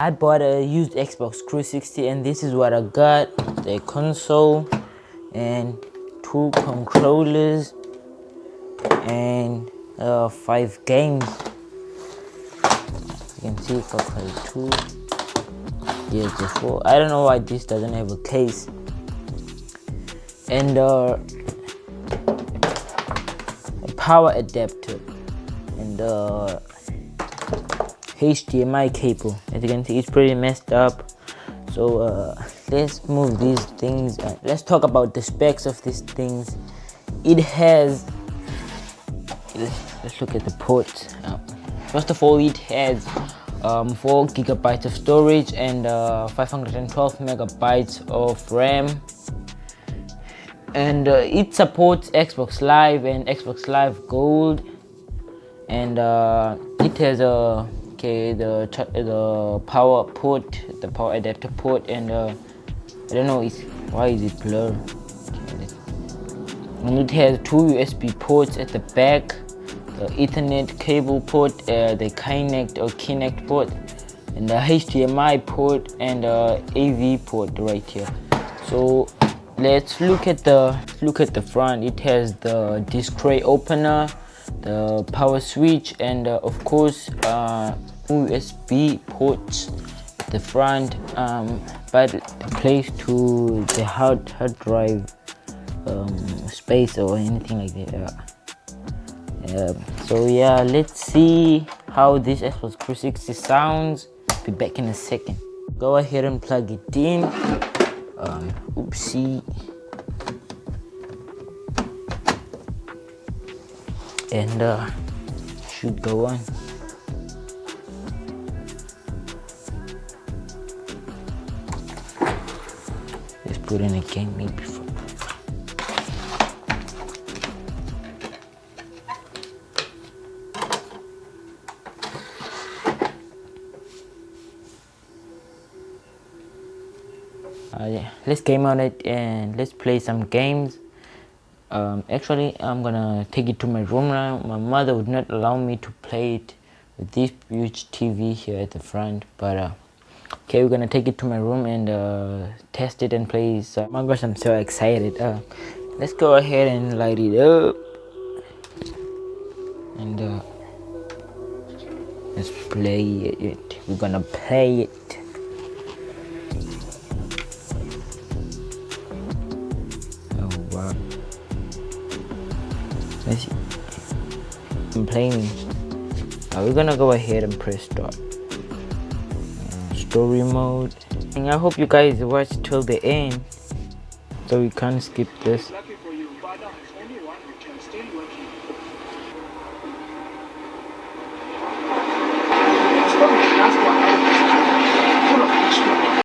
I bought a used Xbox 360 and this is what I got. The console and 2 controllers and 5 games. You can see if I play 2. Here's the 4. I don't know why this doesn't have a case. And a power adapter and HDMI cable. As you can see, it's pretty messed up. So let's move these things. Let's talk about the specs of these things. It has. Let's look at the ports. First of all, it has 4 gigabytes of storage and 512 megabytes of RAM. And it supports Xbox Live and Xbox Live Gold. And it has the power port, the power adapter port, and I don't know why is it blurred. And it has 2 USB ports at the back, the Ethernet cable port, the Kinect port, and the HDMI port, and AV port right here. So let's look at the front. It has the disc tray opener, the power switch, and of course USB ports at the front, but the place to the hard drive space or anything like that. So yeah, let's see how this Xbox 360 sounds. Be back in a second. Go ahead and plug it in. Oopsie. And should go on. Let's put in a game maybe for. Yeah, let's game on it and let's play some games. Actually, I'm gonna take it to my room now. My mother would not allow me to play it with this huge TV here at the front, but okay, we're gonna take it to my room and test it and play. So, oh my gosh, I'm so excited. Let's go ahead and light it up and let's play it. We're gonna play it. I'm playing. We're gonna go ahead and press start. Story mode. And I hope you guys watch till the end, so we can't skip this. Lucky for you, Bada has only one return still working. It's from the last one. Full of instruments.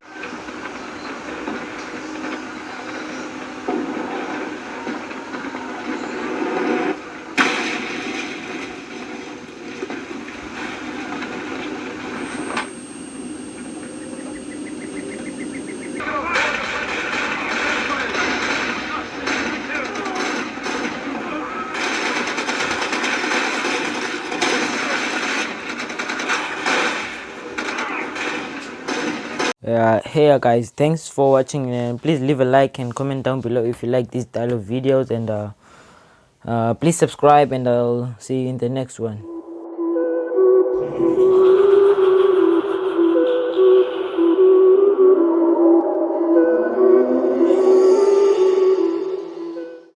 Hey guys, thanks for watching, and please leave a like and comment down below if you like this style of videos, and please subscribe, and I'll see you in the next one.